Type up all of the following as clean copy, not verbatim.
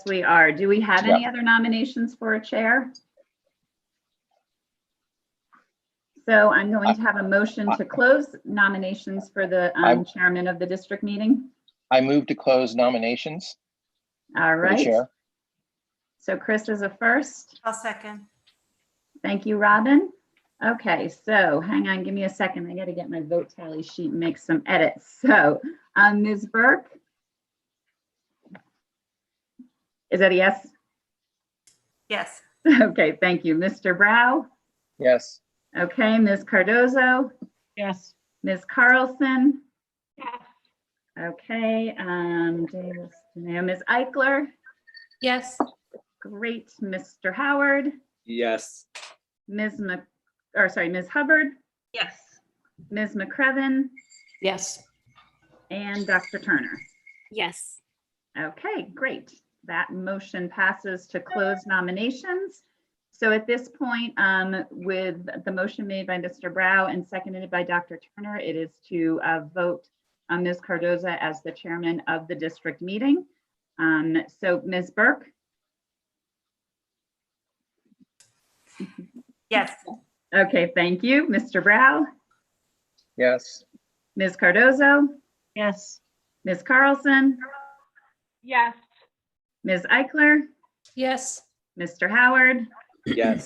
Yes, we are. Do we have any other nominations for a chair? So I'm going to have a motion to close nominations for the chairman of the district meeting. I move to close nominations. All For the right. chair. So Chris is a first. I'll second. Thank you, Robin. Okay, so hang on, give me a second. I got to get my vote tally sheet and make some edits. So Ms. Burke? Is that a yes? Yes. Okay, thank you. Mr. Brow? Yes. Okay, Ms. Cardozo? Yes. Ms. Carlson? Yes. Okay, Ms. Eichler? Yes. Great. Mr. Howard? Yes. Ms. Hubbard? Yes. Ms. McCrevin? Yes. And Dr. Turner? Yes. Okay, great. That motion passes to close nominations. So at this point, with the motion made by Mr. Brow and seconded by Dr. Turner, it is to vote Ms. Cardoza as the chairman of the district meeting. So Ms. Burke? Yes. Okay, thank you. Mr. Brow? Yes. Ms. Cardozo? Yes. Ms. Carlson? Yes. Ms. Eichler? Yes. Mr. Howard? Yes.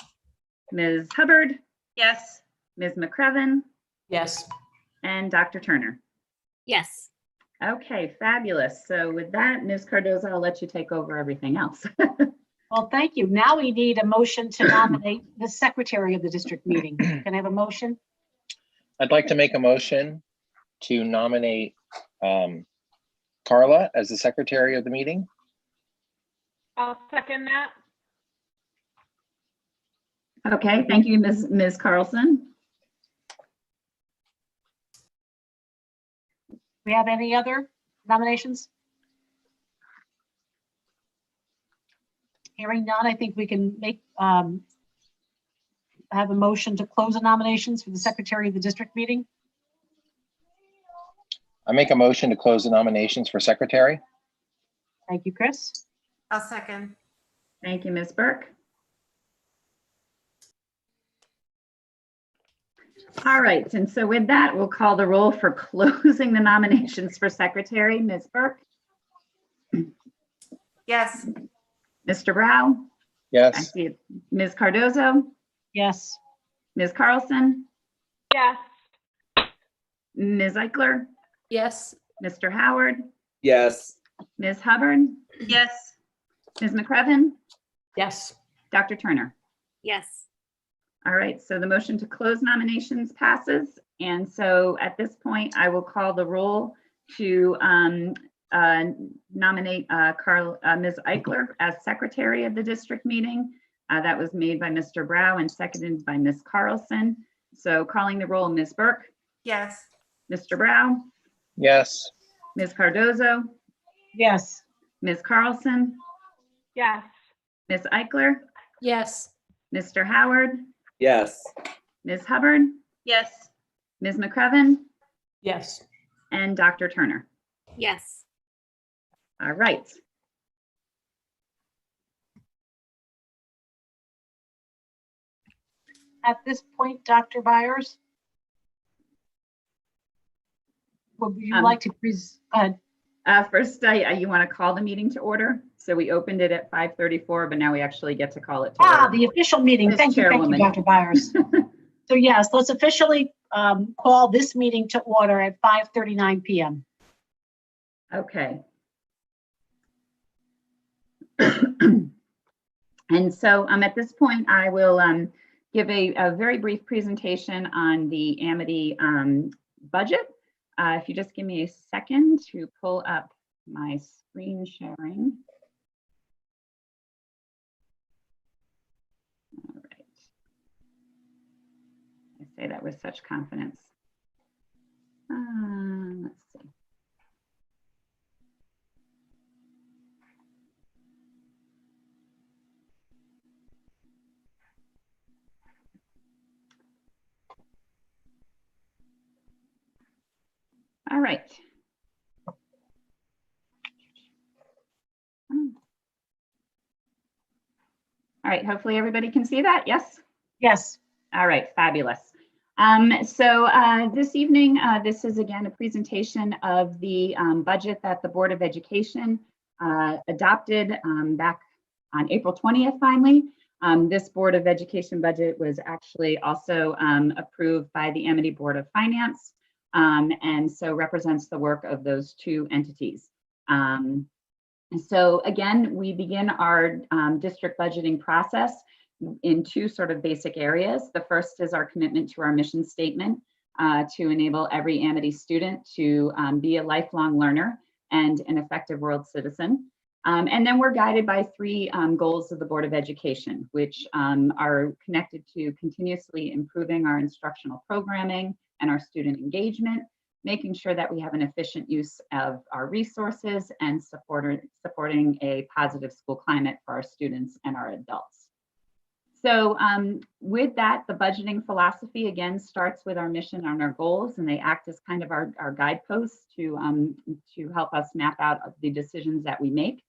Ms. Hubbard? Yes. Ms. McCrevin? Yes. And Dr. Turner? Yes. Okay, fabulous. So with that, Ms. Cardoza, I'll let you take over everything else. Well, thank you. Now we need a motion to nominate the secretary of the district meeting. Can I have a motion? I'd like to make a motion to nominate Carla as the secretary of the meeting. I'll second that. Okay, thank you, Ms. Carlson. We have any other nominations? Hearing none, I think we can make, have a motion to close the nominations for the secretary of the district meeting. I make a motion to close the nominations for secretary. Thank you, Chris. I'll second. Thank you, Ms. Burke. All right, and so with that, we'll call the roll for closing the nominations for secretary. Ms. Burke? Yes. Mr. Brow? I Yes. see it. Ms. Cardozo? Yes. Ms. Carlson? Yes. Ms. Eichler? Yes. Mr. Howard? Yes. Ms. Hubbard? Yes. Ms. McCrevin? Yes. Dr. Turner? Yes. All right, so the motion to close nominations passes. And so at this point, I will call the roll to nominate Ms. Eichler as secretary of the district meeting. That was made by Mr. Brow and seconded by Ms. Carlson. So calling the roll, Ms. Burke, Yes. Mr. Brow, Yes. Ms. Cardozo, Yes. Ms. Carlson, Yes. Ms. Eichler, Yes. Mr. Howard, Yes. Ms. Hubbard, Yes. Ms. McCrevin, Yes. and Dr. Turner. Yes. All right. At this point, Dr. Byers, would you like to please, go ahead. First, you want to call the meeting to order? So we opened it at 5:34, but now we actually get to call it to order. The official meeting. Ms. Thank you, Chairwoman. Dr. Byers. So yes, let's officially call this meeting to order at 5:39 p.m. Okay. And so at this point, I will give a very brief presentation on the Amity budget. If you just give me a second to pull up my screen sharing. All right. I say that with such confidence. Let's see. All right. right, hopefully everybody can see that. Yes? Yes. All right, fabulous. This evening, this is again a presentation of the budget that the Board of Education adopted back on April 20th, finally. This Board of Education budget was actually also approved by the Amity Board of Finance, and so represents the work of those two entities. So again, we begin our district budgeting process in two sort of basic areas. The first is our commitment to our mission statement to enable every Amity student to be a lifelong learner and an effective world citizen. And then we're guided by three goals of the Board of Education, which are connected to continuously improving our instructional programming and our student engagement, making sure that we have an efficient use of our resources, and supporting a positive school climate for our students and our adults. So with that, the budgeting philosophy again starts with our mission and our goals, and they act as kind of our guideposts to help us map out the decisions that we make.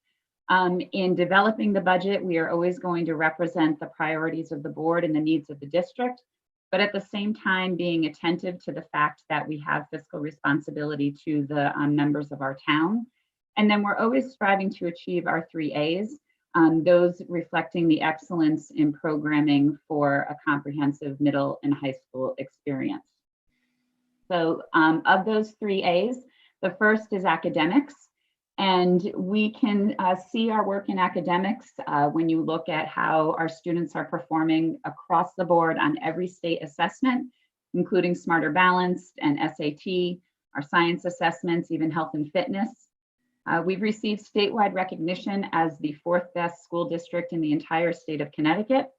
In developing the budget, we are always going to represent the priorities of the board and the needs of the district, but at the same time being attentive to the fact that we have fiscal responsibility to the members of our town. And then we're always striving to achieve our 3 A's, those reflecting the excellence in programming for a comprehensive middle and high school experience. So of those 3 A's, the first is academics. And we can see our work in academics when you look at how our students are performing across the board on every state assessment, including Smarter Balanced and SAT, our science assessments, even health and fitness. We've received statewide recognition as the 4th best school district in the entire state of Connecticut.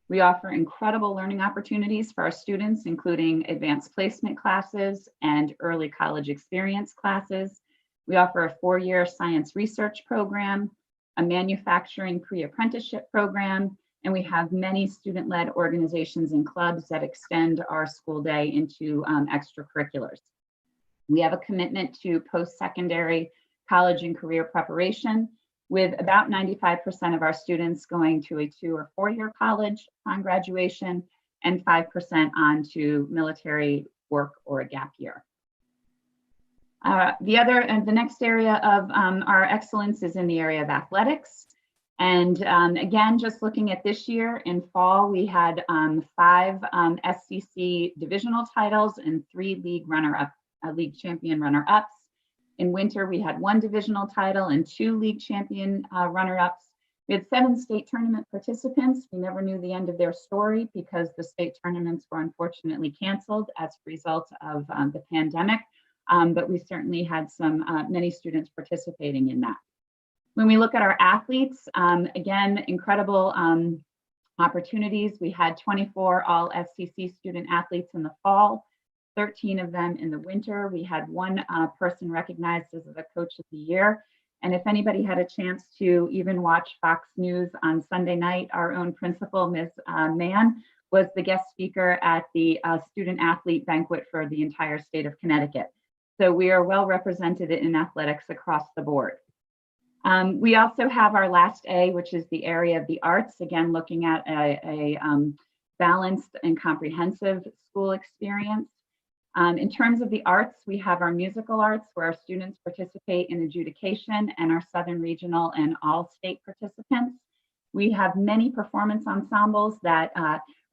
We offer incredible learning opportunities for our students, including advanced placement classes and early college experience classes. We offer a 4-year science research program, a manufacturing pre-apprenticeship program, and we have many student-led organizations and clubs that extend our school day into extracurriculars. We have a commitment to post-secondary college and career preparation, with about 95% of our students going to a 2 or 4-year college upon graduation and 5% on to military work or a gap year. The next area of our excellence is in the area of athletics. And again, just looking at this year, in fall, we had 5 SCC divisional titles and 3 league champion runner-ups. In winter, we had 1 divisional title and 2 league champion runner-ups. We had 7 state tournament participants. We never knew the end of their story because the state tournaments were unfortunately canceled as a result of the pandemic. But we certainly had many students participating in that. When we look at our athletes, again, incredible opportunities. We had 24 all SCC student athletes in the fall, 13 of them in the winter. We had 1 person recognized as the coach of the year. And if anybody had a chance to even watch Fox News on Sunday night, our own principal, Ms. Mann, was the guest speaker at the student athlete banquet for the entire state of Connecticut. So we are well represented in athletics across the board. We also have our last A, which is the area of the arts, again, looking at a balanced and comprehensive school experience. In terms of the arts, we have our musical arts, where our students participate in adjudication, and our Southern Regional and all state participants. We have many performance ensembles that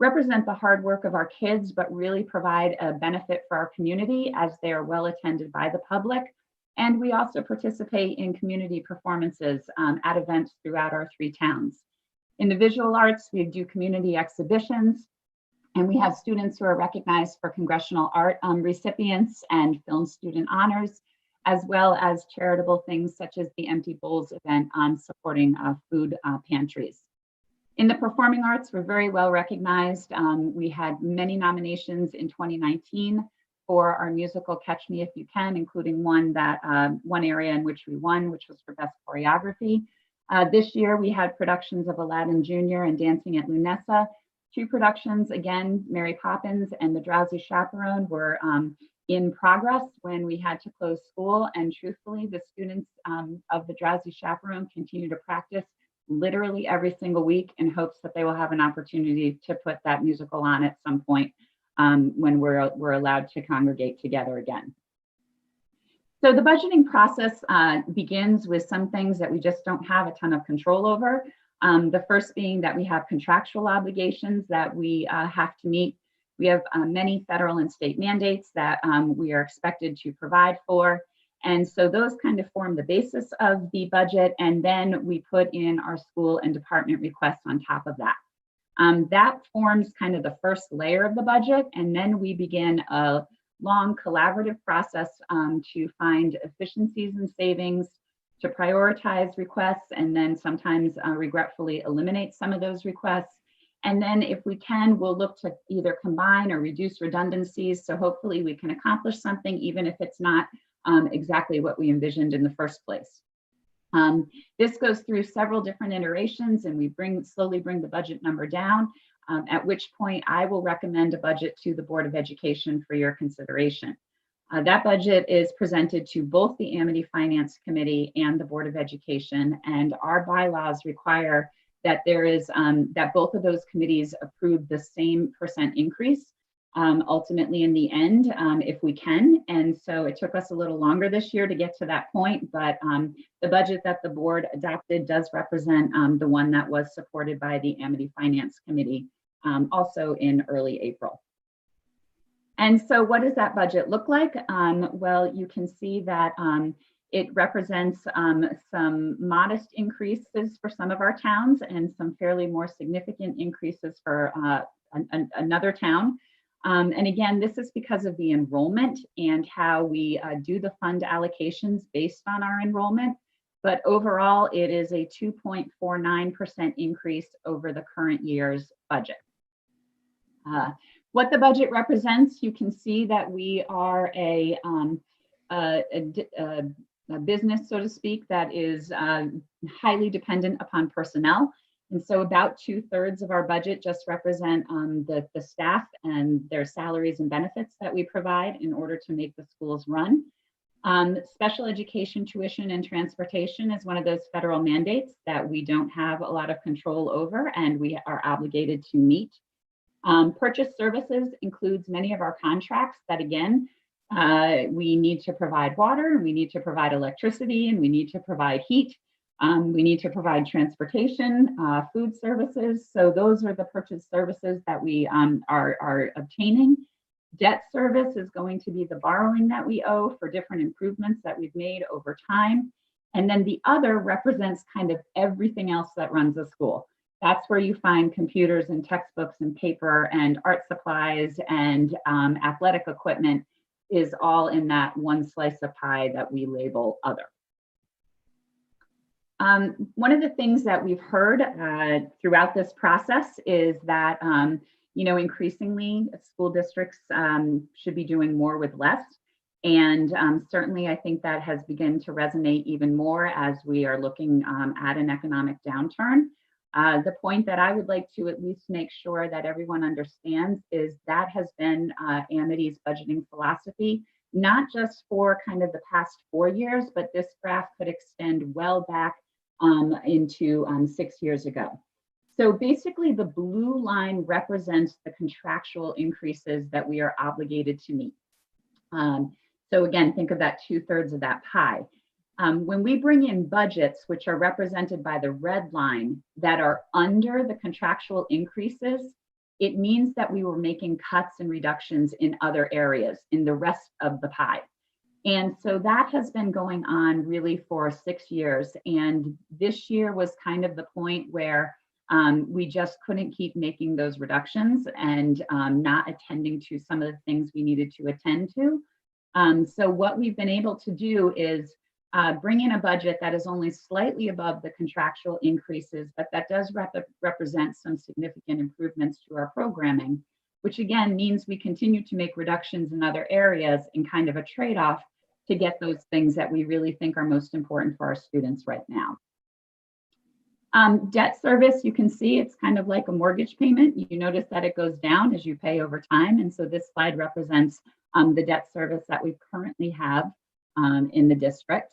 represent the hard work of our kids, but really provide a benefit for our community as they are well attended by the public. And we also participate in community performances at events throughout our 3 towns. In the visual arts, we do community exhibitions, and we have students who are recognized for congressional art recipients and film student honors, as well as charitable things such as the Empty Bowls event on supporting food pantries. In the performing arts, we're very well recognized. We had many nominations in 2019 for our musical Catch Me If You Can, including one area in which we won, which was for best choreography. This year, we had productions of Aladdin Jr. and Dancing at Lunessa. 2 productions, again, Mary Poppins and The Drowsy Chaperone, were in progress when we had to close school. And truthfully, the students of The Drowsy Chaperone continue to practice literally every single week in hopes that they will have an opportunity to put that musical on at some point when we're allowed to congregate together again. So the budgeting process begins with some things that we just don't have a ton of control over. The first being that we have contractual obligations that we have to meet. We have many federal and state mandates that we are expected to provide for. And so those kind of form the basis of the budget. And then we put in our school and department requests on top of that. That forms kind of the first layer of the budget. And then we begin a long collaborative process to find efficiencies and savings, to prioritize requests, and then sometimes regretfully eliminate some of those requests. And then if we can, we'll look to either combine or reduce redundancies. So hopefully we can accomplish something, even if it's not exactly what we envisioned in the first place. This goes through several different iterations, and we slowly bring the budget number down, at which point I will recommend a budget to the Board of Education for your consideration. That budget is presented to both the Amity Finance Committee and the Board of Education, and our bylaws require that that both of those committees approve the same % increase ultimately in the end, if we can. And so it took us a little longer this year to get to that point, but the budget that the board adopted does represent the one that was supported by the Amity Finance Committee also in early April. And so what does that budget look like? Well, you can see that it represents some modest increases for some of our towns and some fairly more significant increases for another town. And again, this is because of the enrollment and how we do the fund allocations based on our enrollment. But overall, it is a 2.49% increase over the current year's budget. What the budget represents, you can see that we are a business, so to speak, that is highly dependent upon personnel. And so about 2/3 of our budget just represent the staff and their salaries and benefits that we provide in order to make the schools run. Special education tuition and transportation is one of those federal mandates that we don't have a lot of control over and we are obligated to meet. Purchase services includes many of our contracts that, again, we need to provide water, we need to provide electricity, and we need to provide heat. We need to provide transportation, food services. So those are the purchase services that we are obtaining. Debt service is going to be the borrowing that we owe for different improvements that we've made over time. And then the other represents kind of everything else that runs a school. That's where you find computers and textbooks and paper and art supplies and athletic equipment is all in that one slice of pie that we label other. One of the things that we've heard throughout this process is that, increasingly school districts should be doing more with less. And certainly I think that has begun to resonate even more as we are looking at an economic downturn. The point that I would like to at least make sure that everyone understands is that has been Amity's budgeting philosophy, not just for kind of the past 4 years, but this graph could extend well back into 6 years ago. So basically the blue line represents the contractual increases that we are obligated to meet. So again, think of that 2/3 of that pie. When we bring in budgets, which are represented by the red line that are under the contractual increases, it means that we were making cuts and reductions in other areas in the rest of the pie. And so that has been going on really for 6 years. And this year was kind of the point where we just couldn't keep making those reductions and not attending to some of the things we needed to attend to. So what we've been able to do is bring in a budget that is only slightly above the contractual increases, but that does represent some significant improvements to our programming, which again means we continue to make reductions in other areas in kind of a trade-off to get those things that we really think are most important for our students right now. Debt service, you can see it's kind of like a mortgage payment. You notice that it goes down as you pay over time. And so this slide represents the debt service that we currently have in the district.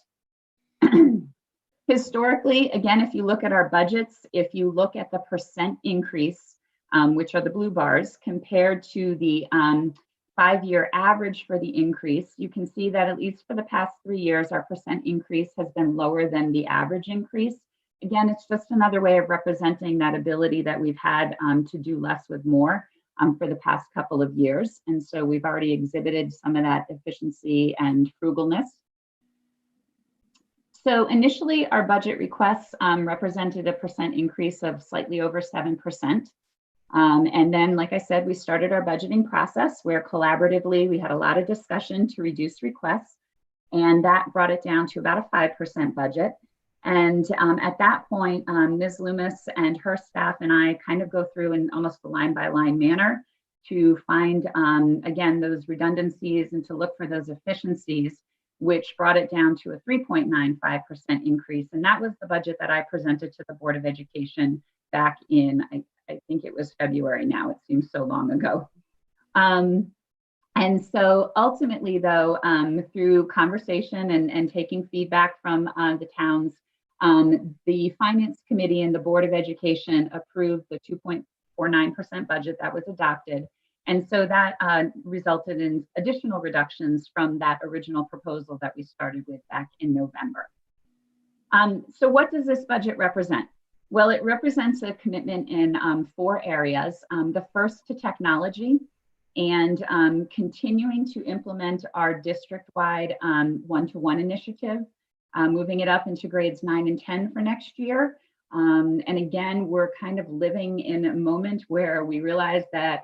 Historically, again, if you look at our budgets, if you look at the percent increase, which are the blue bars, compared to the 5-year average for the increase, you can see that at least for the past 3 years, our percent increase has been lower than the average increase. Again, it's just another way of representing that ability that we've had to do less with more for the past couple of years. And so we've already exhibited some of that efficiency and frugalness. So initially, our budget requests represented a percent increase of slightly over 7%. And then, like I said, we started our budgeting process where collaboratively we had a lot of discussion to reduce requests, and that brought it down to about a 5% budget. And at that point, Ms. Loomis and her staff and I kind of go through in almost a line by line manner to find, again, those redundancies and to look for those efficiencies, which brought it down to a 3.95% increase. And that was the budget that I presented to the Board of Education back in, I think it was February now, it seems so long ago. And so ultimately though, through conversation and taking feedback from the towns, the Finance Committee and the Board of Education approved the 2.49% budget that was adopted. And so that resulted in additional reductions from that original proposal that we started with back in November. So what does this budget represent? Well, it represents a commitment in 4 areas. The first to technology and continuing to implement our district-wide one-to-one initiative, moving it up into grades 9 and 10 for next year. And again, we're kind of living in a moment where we realize that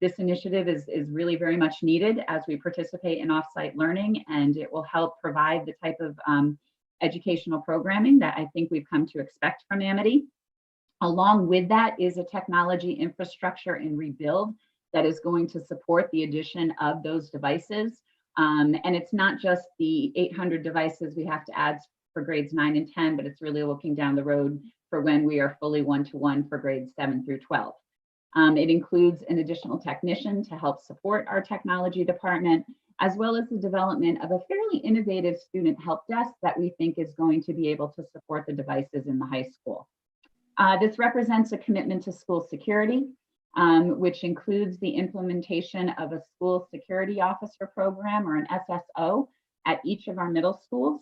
this initiative is really very much needed as we participate in offsite learning, and it will help provide the type of educational programming that I think we've come to expect from Amity. Along with that is a technology infrastructure and rebuild that is going to support the addition of those devices. And it's not just the 800 devices we have to add for grades 9 and 10, but it's really looking down the road for when we are fully one-to-one for grades 7 through 12. It includes an additional technician to help support our technology department, as well as the development of a fairly innovative student help desk that we think is going to be able to support the devices in the high school. This represents a commitment to school security, which includes the implementation of a school security officer program, or an SSO, at each of our middle schools.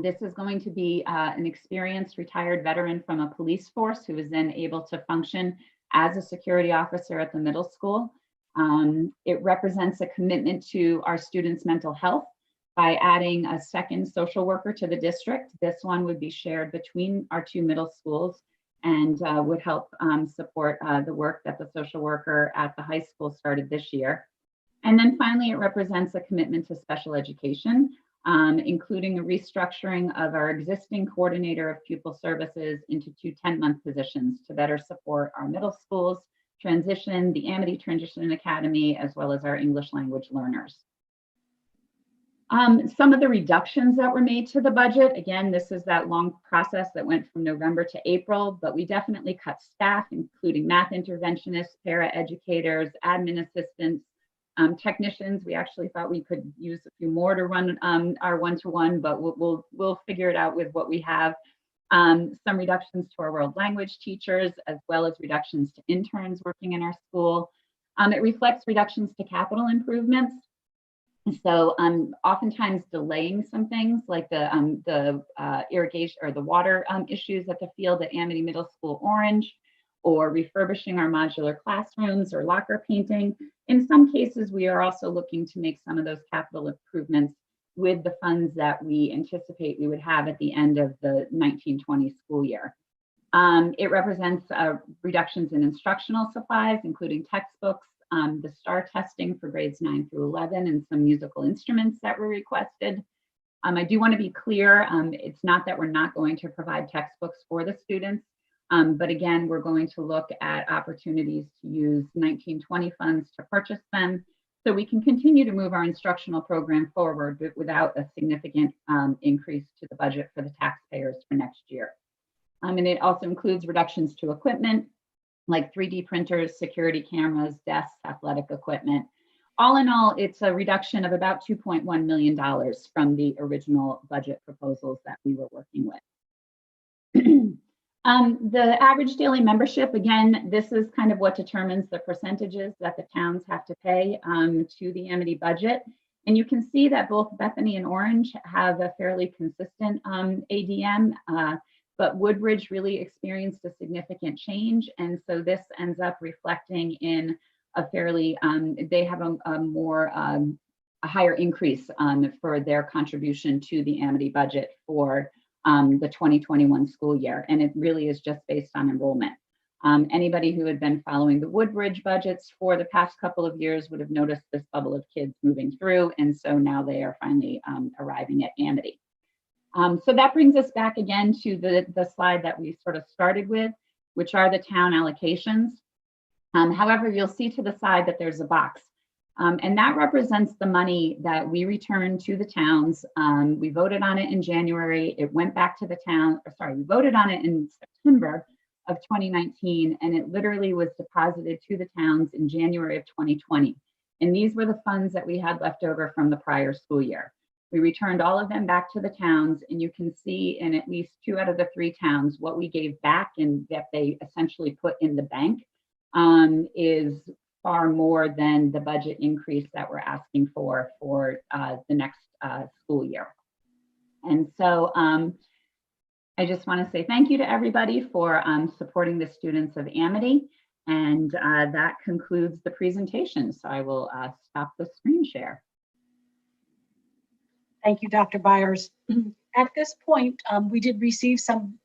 This is going to be an experienced retired veteran from a police force who is then able to function as a security officer at the middle school. It represents a commitment to our students' mental health by adding a second social worker to the district. This one would be shared between our 2 middle schools and would help support the work that the social worker at the high school started this year. And then finally, it represents a commitment to special education, including a restructuring of our existing coordinator of pupil services into 2 10-month positions to better support our middle schools transition, the Amity Transition Academy, as well as our English language learners. Some of the reductions that were made to the budget, again, this is that long process that went from November to April, but we definitely cut staff, including math interventionists, para-educators, admin assistants, technicians. We actually thought we could use a few more to run our one-to-one, but we'll figure it out with what we have. Some reductions to our world language teachers, as well as reductions to interns working in our school. It reflects reductions to capital improvements. So oftentimes delaying some things like the irrigation or the water issues at the field at Amity Middle School Orange, or refurbishing our modular classrooms or locker painting. In some cases, we are also looking to make some of those capital improvements with the funds that we anticipate we would have at the end of the 1920 school year. It represents reductions in instructional supplies, including textbooks, the STAR testing for grades 9 through 11, and some musical instruments that were requested. I do want to be clear, it's not that we're not going to provide textbooks for the students, but again, we're going to look at opportunities to use 1920 funds to purchase them, so we can continue to move our instructional program forward, but without a significant increase to the budget for the taxpayers for next year. And it also includes reductions to equipment, like 3D printers, security cameras, desks, athletic equipment. all in all, it's a reduction of about $2.1 million from the original budget proposals that we were working with. The average daily membership, again, this is kind of what determines the percentages that the towns have to pay to the Amity budget. And you can see that both Bethany and Orange have a fairly consistent ADM, but Woodbridge really experienced a significant change. And so this ends up reflecting in a fairly, they have a higher increase for their contribution to the Amity budget for the 2021 school year. And it really is just based on enrollment. Anybody who had been following the Woodbridge budgets for the past couple of years would have noticed this bubble of kids moving through. And so now they are finally arriving at Amity. So that brings us back again to the slide that we sort of started with, which are the town allocations. However, you'll see to the side that there's a box. And that represents the money that we returned to the towns. We voted on it in January. It went back to the town, or sorry, we voted on it in September of 2019, and it literally was deposited to the towns in January of 2020. And these were the funds that we had left over from the prior school year. We returned all of them back to the towns, and you can see in at least 2 out of the 3 towns what we gave back and that they essentially put in the bank is far more than the budget increase that we're asking for the next school year. And so I just want to say thank you to everybody for supporting the students of Amity. And that concludes the presentation. So I will stop the screen share. Thank you, Dr. Byers. At this point, we did receive some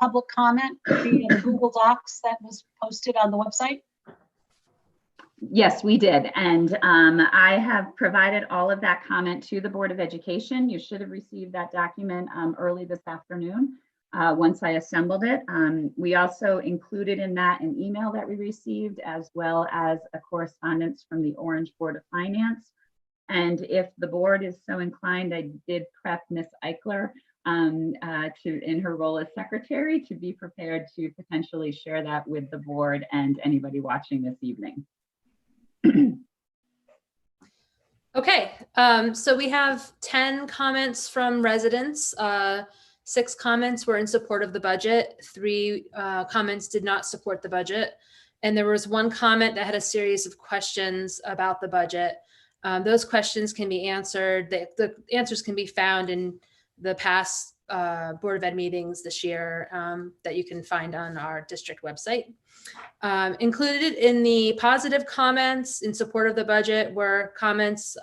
public comment via the Google Docs that was posted on the website. Yes, we did. And I have provided all of that comment to the Board of Education. You should have received that document early this afternoon once I assembled it. We also included in that an email that we received, as well as a correspondence from the Orange Board of Finance. And if the board is so inclined, I did prep Ms. Eichler in her role as secretary to be prepared to potentially share that with the board and anybody watching this evening. Okay, so we have 10 comments from residents. 6 comments were in support of the budget. 3 comments did not support the budget. And there was 1 comment that had a series of questions about the budget. Those questions can be answered. The answers can be found in the past Board of Ed meetings this year that you can find on our district website. Included in the positive comments in support of the budget were comments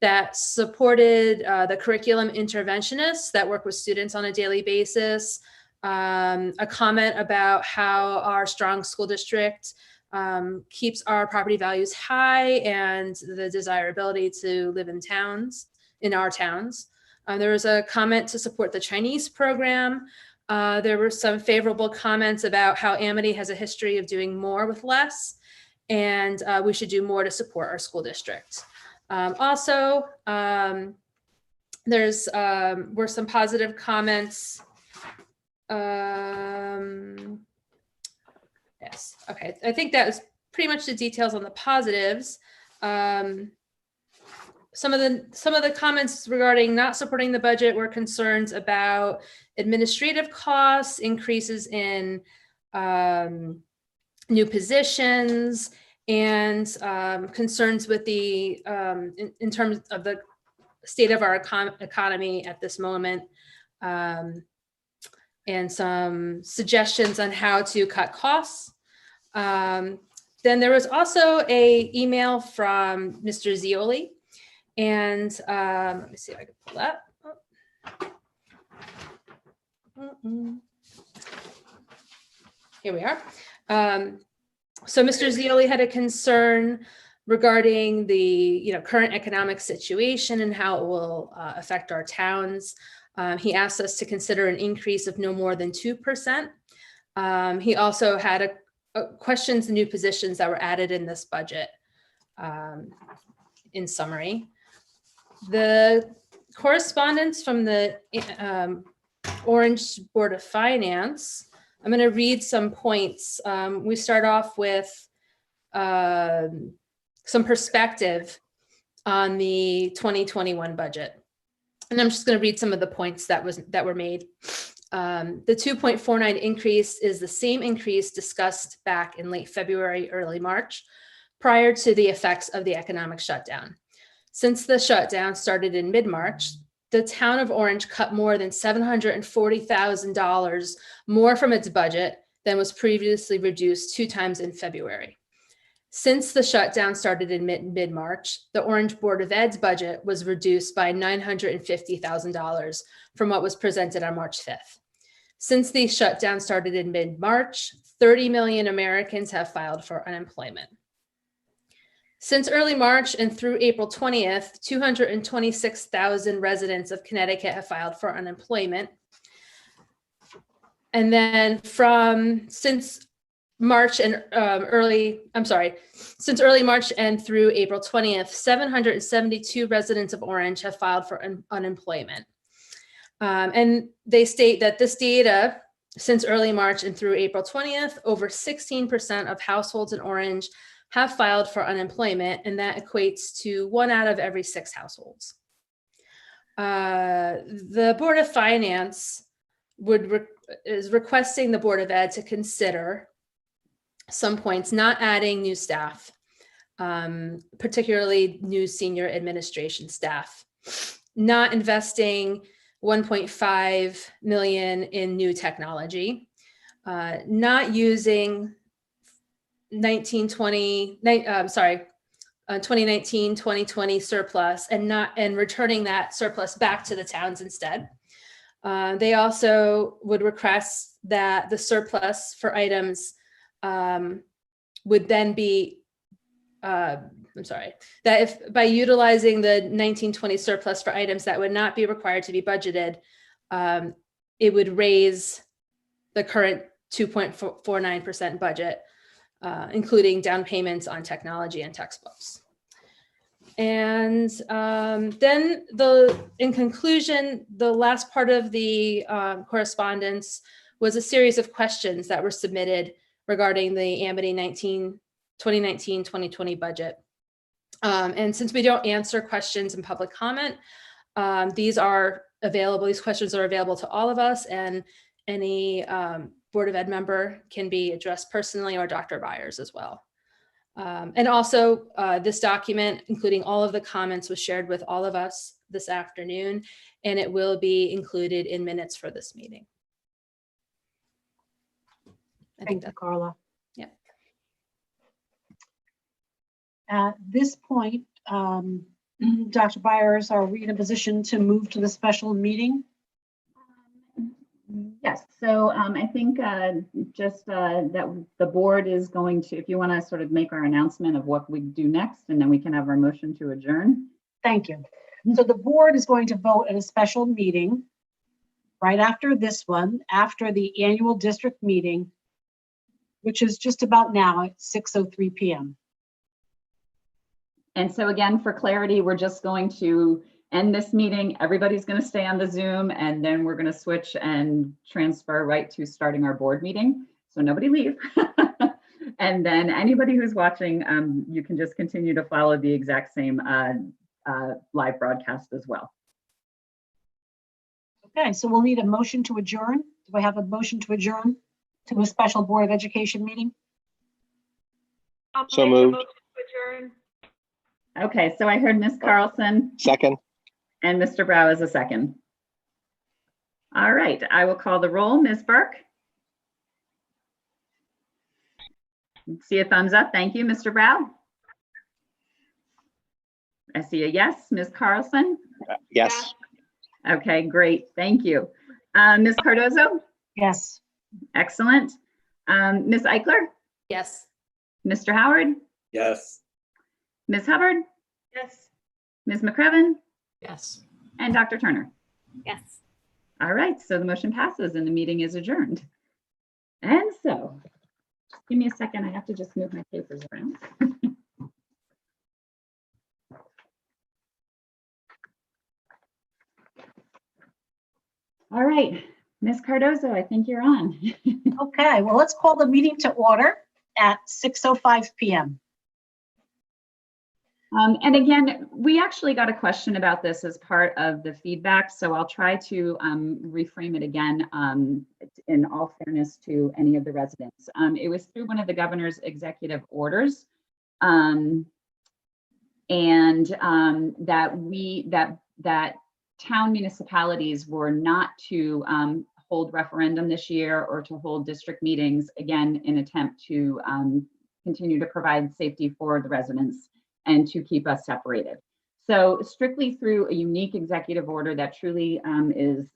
that supported the curriculum interventionists that work with students on a daily basis, a comment about how our strong school district keeps our property values high and the desirability to live in our towns. There was a comment to support the Chinese program. There were some favorable comments about how Amity has a history of doing more with less, and we should do more to support our school district. Also, there's were some positive comments. Yes, okay. I think that was pretty much the details on the positives. Some of the comments regarding not supporting the budget were concerns about administrative costs, increases in new positions, and concerns with the in terms of the state of our economy at this moment, and some suggestions on how to cut costs. Then there was also an email from Mr. Zioli. And let me see if I can pull that up. Here we are. So Mr. Zioli had a concern regarding the current economic situation and how it will affect our towns. He asked us to consider an increase of no more than 2%. He also had questions the new positions that were added in this budget. In summary, the correspondence from the Orange Board of Finance, I'm going to read some points. We start off with some perspective on the 2021 budget. And I'm just going to read some of the points that were made. The 2.49 increase is the same increase discussed back in late February, early March, prior to the effects of the economic shutdown. Since the shutdown started in mid-March, the town of Orange cut more than $740,000 more from its budget than was previously reduced 2 times in February. Since the shutdown started in mid-March, the Orange Board of Ed's budget was reduced by $950,000 from what was presented on March 5th. Since the shutdown started in mid-March, 30 million Americans have filed for unemployment. Since early March and through April 20th, 226,000 residents of Connecticut have filed for unemployment. And then since early March and through April 20th, 772 residents of Orange have filed for unemployment. And they state that this data, since early March and through April 20th, over 16% of households in Orange have filed for unemployment, and that equates to 1 out of every 6 households. The Board of Finance is requesting the Board of Ed to consider some points, not adding new staff, particularly new senior administration staff, not investing 1.5 million in new technology, not using 2019-2020 surplus and returning that surplus back to the towns instead. They also would request that the surplus for items would then be, that if by utilizing the 1920 surplus for items that would not be required to be budgeted, it would raise the current 2.49% budget, including down payments on technology and textbooks. And then in conclusion, the last part of the correspondence was a series of questions that were submitted regarding the Amity 2019-2020 budget. And since we don't answer questions in public comment, these questions are available to all of us, and any Board of Ed member can be addressed personally, or Dr. Byers as well. And also this document, including all of the comments, was shared with all of us this afternoon, and it will be included in minutes for this meeting. Thank you, Carla. Yeah. At this point, Dr. Byers, are we in a position to move to the special meeting? Yes, so I think just that the board is going to, if you want to sort of make our announcement of what we do next, and then we can have our motion to adjourn. Thank you. So the board is going to vote at a special meeting right after this one, after the annual district meeting, which is just about now at 6:03 p.m. And so again, for clarity, we're just going to end this meeting. Everybody's going to stay on the Zoom, and then we're going to switch and transfer right to starting our board meeting. So nobody leave. And then anybody who's watching, you can just continue to follow the exact same live broadcast as well. Okay, so we'll need a motion to adjourn. Do I have a motion to adjourn to a special Board of Education meeting? I'll So make the moved. motion to adjourn. Okay, so I heard Ms. Carlson Second. and Mr. Brow as a second. All right, I will call the roll. Ms. Burke? See a thumbs up. Thank you. Mr. Brow? I see a yes. Ms. Carlson? Yes. Okay, great. Thank you. Ms. Cardozo? Yes. Excellent. Ms. Eichler? Yes. Mr. Howard? Yes. Ms. Hubbard? Yes. Ms. McCrevin? Yes. And Dr. Turner? Yes. All right, so the motion passes and the meeting is adjourned. And so, just give me a second. I have to just move my papers around. All right, Ms. Cardozo, I think you're on. Okay, well, let's call the meeting to order at 6:05 p.m. And again, we actually got a question about this as part of the feedback, so I'll try to reframe it again in all fairness to any of the residents. It was through one of the governor's executive orders, and that town municipalities were not to hold referendum this year or to hold district meetings, again, in attempt to continue to provide safety for the residents and to keep us separated. So strictly through a unique executive order that truly is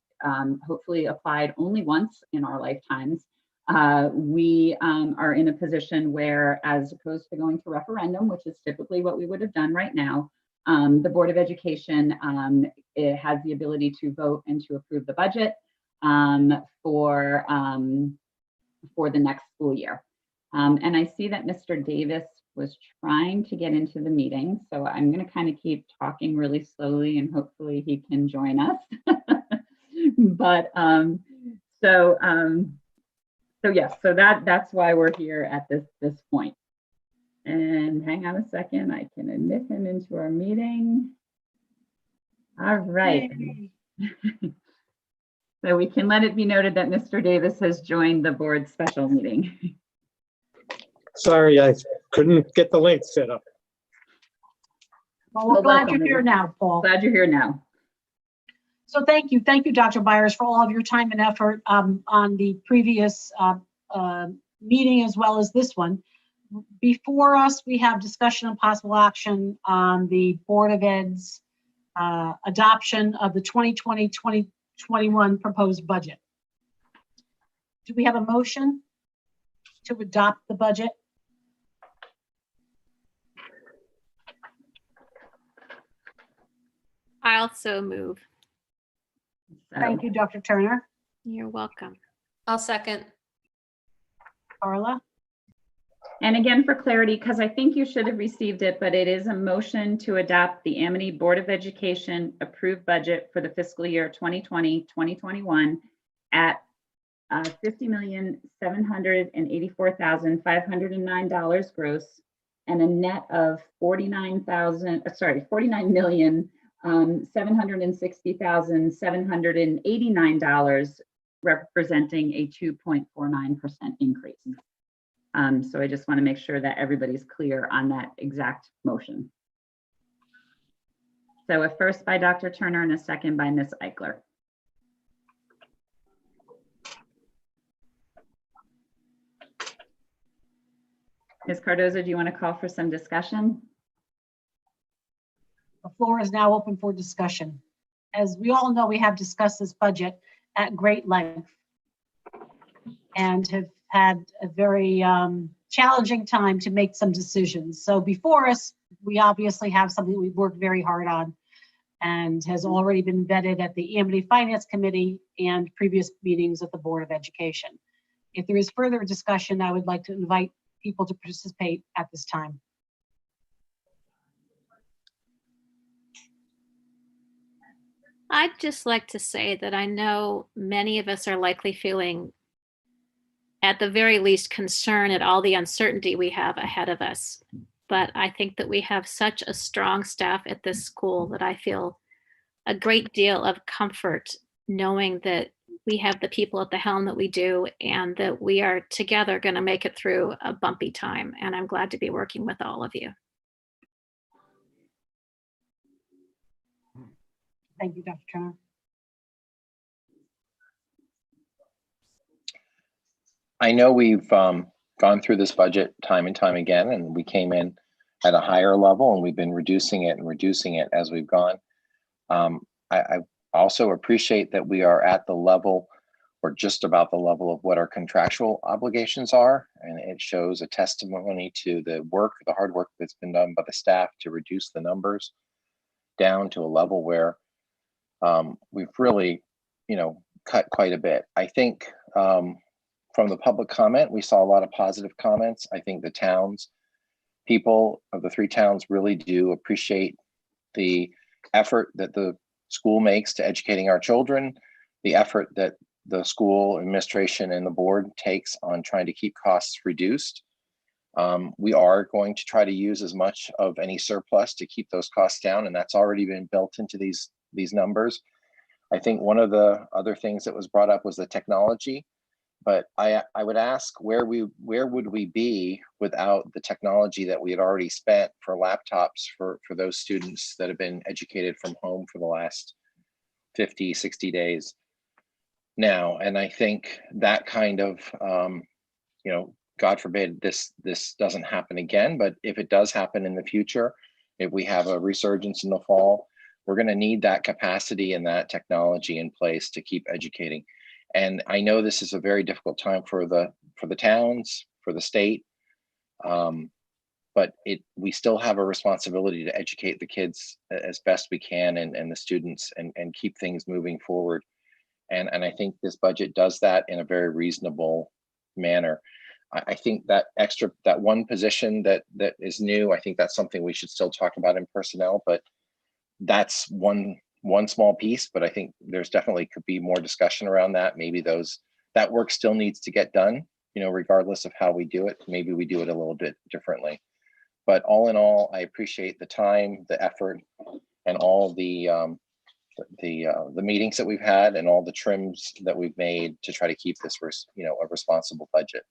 hopefully applied only once in our lifetimes, we are in a position where, as opposed to going to referendum, which is typically what we would have done right now, the Board of Education it has the ability to vote and to approve the budget for the next school year. And I see that Mr. Davis was trying to get into the meeting, so I'm going to kind of keep talking really slowly and hopefully he can join us. But so yes, so that's why we're here at this point. And hang on a second, I can admit him into our meeting. All right. So we can let it be noted that Mr. Davis has joined the board's special meeting. Sorry, I couldn't get the link set up. Well, we're Well, glad welcome. you're here now, Paul. Glad you're here now. So thank you, Dr. Byers, for all of your time and effort on the previous meeting as well as this one. Before us, we have discussion and possible action on the Board of Ed's adoption of the 2020-2021 proposed budget. Do we have a motion to adopt the budget? I also move. So, Thank you, Dr. Turner. You're welcome. I'll second. Carla? and again, for clarity, because I think you should have received it, but it is a motion to adopt the Amity Board of Education approved budget for the fiscal year 2020-2021 at $50,784,509 gross and a net of $49,760,789, representing a 2.49% increase. So I just want to make sure that everybody's clear on that exact motion. So a first by Dr. Turner and a second by Ms. Eichler. Ms. Cardoza, do you want to call for some discussion? The floor is now open for discussion. As we all know, we have discussed this budget at great length and have had a very challenging time to make some decisions. So before us, we obviously have something we've worked very hard on and has already been vetted at the Amity Finance Committee and previous meetings of the Board of Education. If there is further discussion, I would like to invite people to participate at this time. I'd just like to say that I know many of us are likely feeling, at the very least, concern at all the uncertainty we have ahead of us. But I think that we have such a strong staff at this school that I feel a great deal of comfort knowing that we have the people at the helm that we do and that we are together going to make it through a bumpy time. And I'm glad to be working with all of you. Thank you, Dr. Turner. I know we've gone through this budget time and time again, and we came in at a higher level, and we've been reducing it as we've gone. I also appreciate that we are at the level, or just about the level, of what our contractual obligations are, and it shows a testimony to the hard work that's been done by the staff to reduce the numbers down to a level where we've really, cut quite a bit. I think from the public comment, we saw a lot of positive comments. I think the people of the 3 towns really do appreciate the effort that the school makes to educating our children, the effort that the school administration and the board takes on trying to keep costs reduced. We are going to try to use as much of any surplus to keep those costs down, and that's already been built into these numbers. I think one of the other things that was brought up was the technology, but I would ask where would we be without the technology that we had already spent for laptops for those students that have been educated from home for the last 50, 60 days now. And I think that kind of, God forbid this doesn't happen again, but if it does happen in the future, if we have a resurgence in the fall, we're going to need that capacity and that technology in place to keep educating. And I know this is a very difficult time for the towns, for the state, but we still have a responsibility to educate the kids as best we can and the students and keep things moving forward. And I think this budget does that in a very reasonable manner. I think that one position that is new, I think that's something we should still talk about in personnel, but that's one small piece. But I think there's definitely could be more discussion around that. Maybe that work still needs to get done, regardless of how we do it. Maybe we do it a little bit differently. But all in all, I appreciate the time, the effort, and all the meetings that we've had and all the trims that we've made to try to keep this, a responsible budget.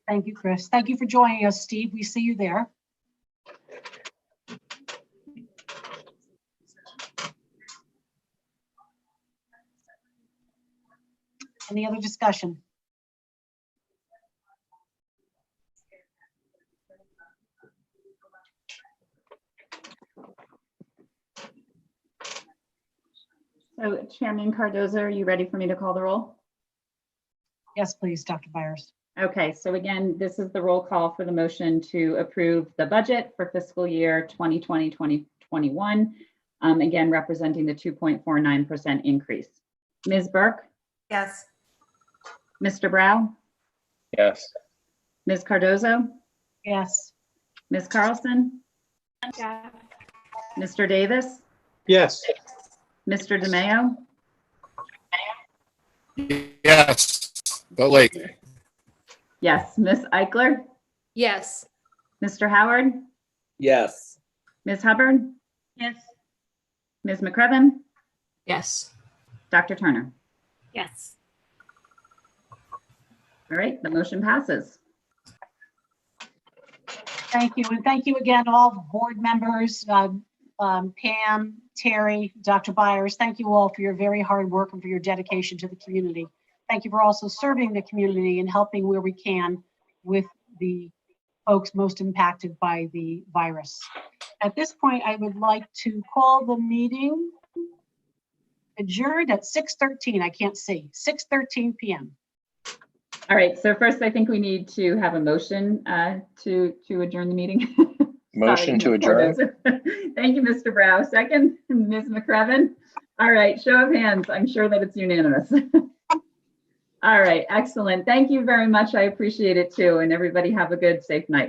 Thank you, Chris. Thank you for joining us, Steve. We see you there. Any other discussion? So Chairman Cardoza, are you ready for me to call the roll? Yes, please, Dr. Byers. Okay, so again, this is the roll call for the motion to approve the budget for fiscal year 2020-2021. Again, representing the 2.49% increase. Ms. Burke, Yes. Mr. Brow, Yes. Ms. Cardozo, Yes. Ms. Carlson, Yes. Mr. Davis, Yes. Mr. DeMayo, Yes, but late. yes, Ms. Eichler, Yes. Mr. Howard, Yes. Ms. Hubbard, Yes. Ms. McCrevin, Yes. Dr. Turner. Yes. All right, the motion passes. Thank you. And thank you again, all board members, Pam, Terry, Dr. Byers. Thank you all for your very hard work and for your dedication to the community. Thank you for also serving the community and helping where we can with the folks most impacted by the virus. At this point, I would like to call the meeting adjourned at 6:13. I can't see, 6:13 p.m. All right, so first I think we need to have a motion to adjourn the meeting. Motion to Ms. adjourn. Cardozo. Thank you, Mr. Brow. Second, Ms. McCrevin. All right, show of hands. I'm sure that it's unanimous. All right, excellent. Thank you very much. I appreciate it too. And everybody have a good, safe night.